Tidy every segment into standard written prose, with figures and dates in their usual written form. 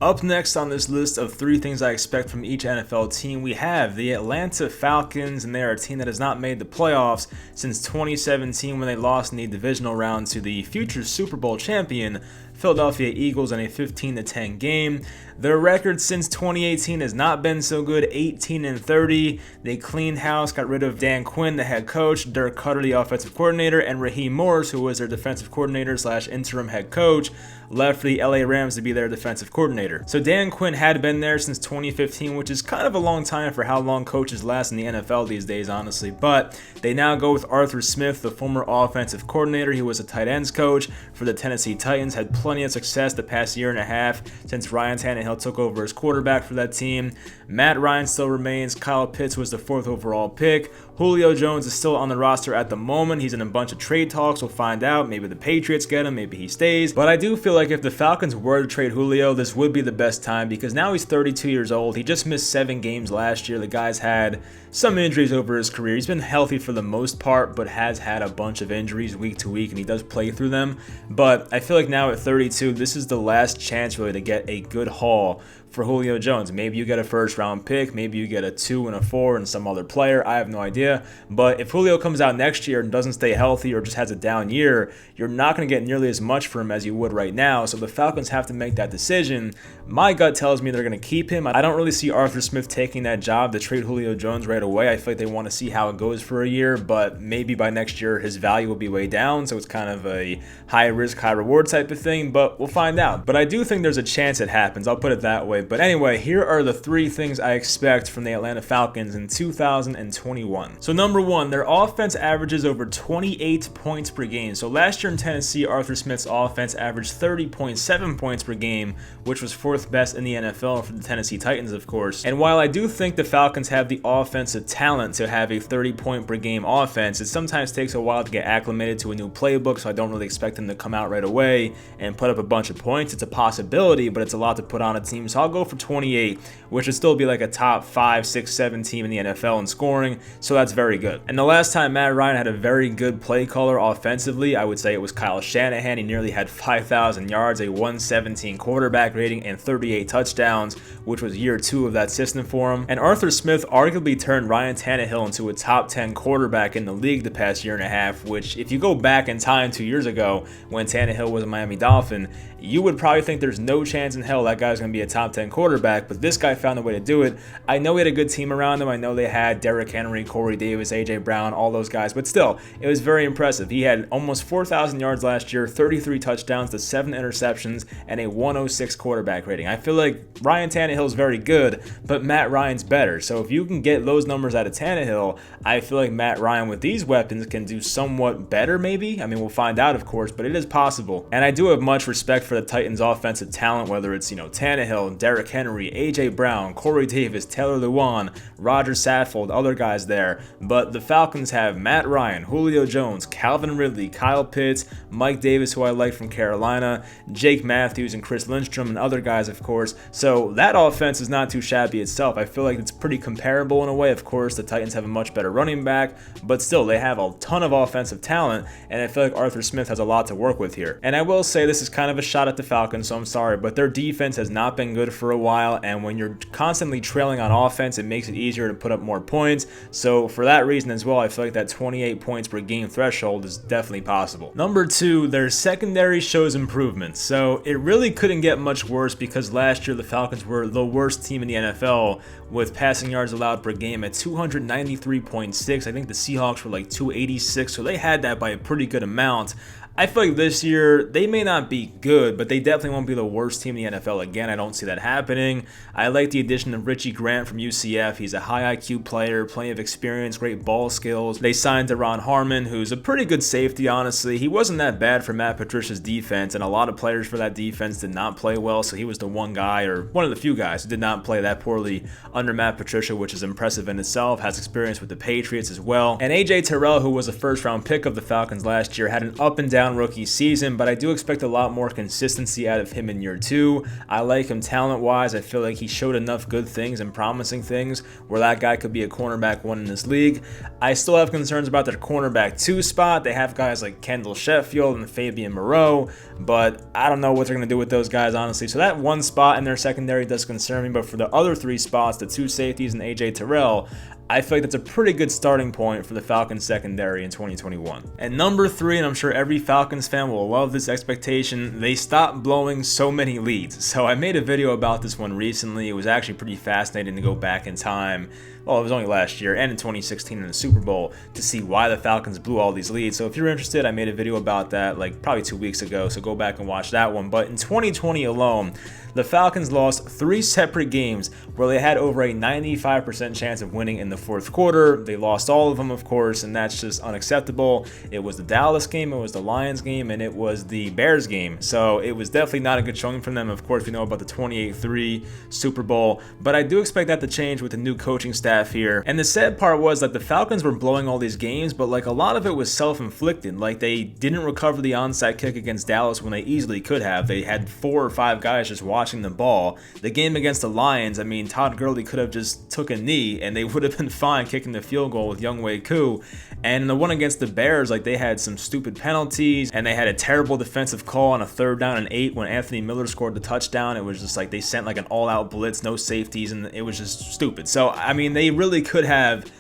Up next on this list of 3 things I expect from each NFL team, we have the Atlanta Falcons, and they are a team that has not made the playoffs since 2017 when they lost in the divisional round to the future Super Bowl champion Philadelphia Eagles in a 15-10 game. Their record since 2018 has not been so good, 18-30. They cleaned house, got rid of Dan Quinn, the head coach, Dirk Cutter, the offensive coordinator, and Raheem Morris, who was their defensive coordinator / interim head coach, left for the LA Rams to be their defensive coordinator. So Dan Quinn had been there since 2015, which is kind of a long time for how long coaches last in the NFL these days, honestly. But they now go with Arthur Smith, the former offensive coordinator. He was a tight ends coach for the Tennessee Titans, had plenty of success the past year and a half since Ryan Tannehill took over as quarterback for that team. Matt Ryan still remains. Kyle Pitts was the 4th overall pick. Julio Jones is still on the roster at the moment. He's in a bunch of trade talks. We'll find out. Maybe the Patriots get him. Maybe he stays. But I do feel like if the Falcons were to trade Julio, this would be the best time because now he's 32 years old. He just missed 7 games last year. The guy's had some injuries over his career. He's been healthy for the most part, but has had a bunch of injuries week to week, and he does play through them. But I feel like now at 32, this is the last chance really to get a good haul for Julio Jones. Maybe you get a first round pick, maybe you get a 2 and a 4 and some other player. I have no idea. But if Julio comes out next year and doesn't stay healthy or just has a down year, you're not going to get nearly as much for him as you would right now. So the Falcons have to make that decision. My gut tells me they're going to keep him. I don't really see Arthur Smith taking that job to trade Julio Jones right away. I feel like they want to see how it goes for a year, but maybe by next year his value will be way down. So it's kind of a high risk, high reward type of thing, but we'll find out. But I do think there's a chance it happens. I'll put it that way. But anyway, here are the 3 things I expect from the Atlanta Falcons in 2021. So number 1, their offense averages over 28 points per game. So last year in Tennessee, Arthur Smith's offense averaged 30.7 points per game, which was 4th best in the NFL for the Tennessee Titans, of course. And while I do think the Falcons have the offensive talent to have a 30-point per game offense, it sometimes takes a while to get acclimated to a new playbook, so I don't really expect them to come out right away and put up a bunch of points. It's a possibility, but it's a lot to put on a team. So I'll go for 28, which would still be like a top 5, 6, 7 team in the NFL in scoring, so that's very good. And the last time Matt Ryan had a very good play caller offensively, I would say it was Kyle Shanahan. He nearly had 5,000 yards, a 117 quarterback rating, and 38 touchdowns, which was year 2 of that system for him. And Arthur Smith arguably turned Ryan Tannehill into a top 10 quarterback in the league the past year and a half, which if you go back in time 2 years ago when Tannehill was a Miami Dolphin, you would probably think there's no chance in hell that guy's going to be a top 10 quarterback, but this guy found a way to do it. I know he had a good team around him. I know they had Derrick Henry, Corey Davis, A.J. Brown, all those guys, but still, it was very impressive. He had almost 4,000 yards last year, 33 touchdowns to 7 interceptions, and a 106 quarterback rating. I feel like Ryan Tannehill is very good, but Matt Ryan's better. So if you can get those numbers out of Tannehill, I feel like Matt Ryan with these weapons can do somewhat better maybe. I mean, we'll find out, of course, but it is possible. And I do have much respect for the Titans' offensive talent, whether it's, Tannehill, Derrick Henry, A.J. Brown, Corey Davis, Taylor Lewan, Roger Saffold, other guys there. But the Falcons have Matt Ryan, Julio Jones, Calvin Ridley, Kyle Pitts, Mike Davis, who I like from Carolina, Jake Matthews, and Chris Lindstrom, and other guys, of course. So that offense is not too shabby itself. I feel like it's pretty comparable in a way. Of course, the Titans have a much better running back, but still, they have a ton of offensive talent, and I feel like Arthur Smith has a lot to work with here. And I will say this is kind of a shot at the Falcons, so I'm sorry, but their defense has not been good for a while, and when you're constantly trailing on offense, it makes it easier to put up more points. So for that reason as well, I feel like that 28 points per game threshold is definitely possible. Number 2, their secondary shows improvements. So it really couldn't get much worse because last year the Falcons were the worst team in the NFL with passing yards allowed per game at 293.6. I think the Seahawks were like 286, so they had that by a pretty good amount. I feel like this year, they may not be good, but they definitely won't be the worst team in the NFL again. I don't see that happening. I like the addition of Richie Grant from UCF. He's a high IQ player, plenty of experience, great ball skills. They signed Deron Harmon, who's a pretty good safety, honestly. He wasn't that bad for Matt Patricia's defense, and a lot of players for that defense did not play well, so he was the one guy, or one of the few guys, who did not play that poorly under Matt Patricia, which is impressive in itself, has experience with the Patriots as well. And A.J. Terrell, who was a first-round pick of the Falcons last year, had an up-and-down down rookie season, but I do expect a lot more consistency out of him in year 2. I like him talent-wise. I feel like he showed enough good things and promising things where that guy could be a cornerback 1 in this league. I still have concerns about their cornerback 2 spot. They have guys like Kendall Sheffield and Fabian Moreau, but I don't know what they're going to do with those guys, honestly. So that 1 spot in their secondary does concern me, but for the other 3 spots, the 2 safeties and AJ Terrell, I feel like that's a pretty good starting point for the Falcons secondary in 2021. And number 3, and I'm sure every Falcons fan will love this expectation, they stopped blowing so many leads. So I made a video about this one recently. It was actually pretty fascinating to go back in time. Well, it was only last year and in 2016 in the Super Bowl to see why the Falcons blew all these leads. So if you're interested, I made a video about that like probably 2 weeks ago, so go back and watch that one. But in 2020 alone, the Falcons lost 3 separate games where they had over a 95% chance of winning in the fourth quarter. They lost all of them, of course, and that's just unacceptable. It was the Dallas game, it was the Lions game, and it was the Bears game. So it was definitely not a good showing from them. Of course, we know about the 28-3 Super Bowl, but I do expect that to change with the new coaching staff here. And the sad part was that the Falcons were blowing all these games, but like a lot of it was self-inflicted. Like they didn't recover the onside kick against Dallas when they easily could have. They had 4 or 5 guys just watching the ball. The game against the Lions, I mean, Todd Gurley could have just took a knee and they would have been fine kicking the field goal with Younghoe Koo. And in the one against the Bears, like they had some stupid penalties and they had a terrible defensive call on a 3rd down and 8 when Anthony Miller scored the touchdown. It was just like they sent like an all-out blitz, no safeties, and it was just stupid. So, I mean, they really could have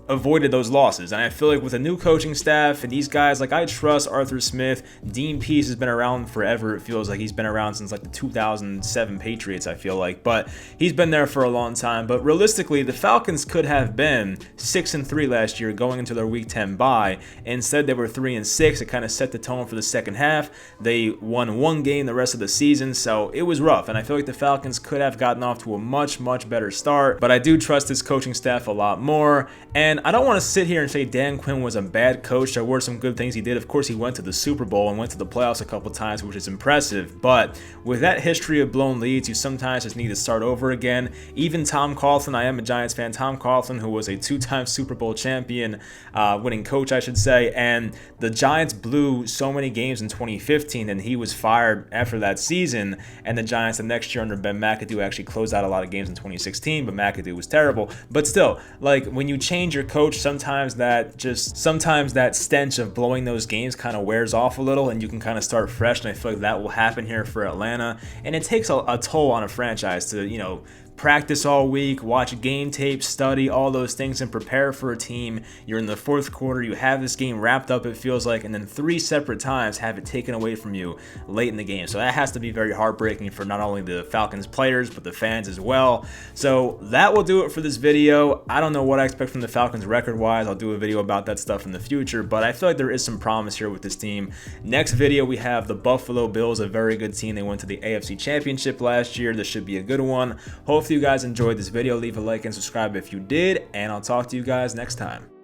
avoided those losses. And I feel like with a new coaching staff and these guys, like I trust Arthur Smith. Dean Pease has been around forever. It feels like he's been around since like the 2007 Patriots, I feel like, but he's been there for a long time. But realistically, the Falcons could have been 6-3 last year going into their week 10 bye. Instead, they were 3-6. It kind of set the tone for the second half. They won 1 game the rest of the season, so it was rough. And I feel like the Falcons could have gotten off to a much better start, but I do trust this coaching staff a lot more. And I don't want to sit here and say Dan Quinn was a bad coach. There were some good things he did. Of course, he went to the Super Bowl and went to the playoffs a couple times, which is impressive. But with that history of blown leads, you sometimes just need to start over again. Even Tom Coughlin, I am a Giants fan, Tom Coughlin, who was a 2-time Super Bowl champion, winning coach, I should say, and the Giants blew so many games in 2015, and he was fired after that season, and the Giants the next year under Ben McAdoo actually closed out a lot of games in 2016, but McAdoo was terrible. But still, like when you change your coach, sometimes that stench of blowing those games kind of wears off a little and you can kind of start fresh, and I feel like that will happen here for Atlanta. And it takes a toll on a franchise to, you know, practice all week, watch game tape, study, all those things, and prepare for a team. You're in the fourth quarter, you have this game wrapped up, it feels like, and then 3 separate times have it taken away from you late in the game. So that has to be very heartbreaking for not only the Falcons players, but the fans as well. So that will do it for this video. I don't know what I expect from the Falcons record-wise. I'll do a video about that stuff in the future, but I feel like there is some promise here with this team. Next video, we have the Buffalo Bills, a very good team. They went to the AFC Championship last year. This should be a good one. Hopefully you guys enjoyed this video. Leave a like and subscribe if you did, and I'll talk to you guys next time.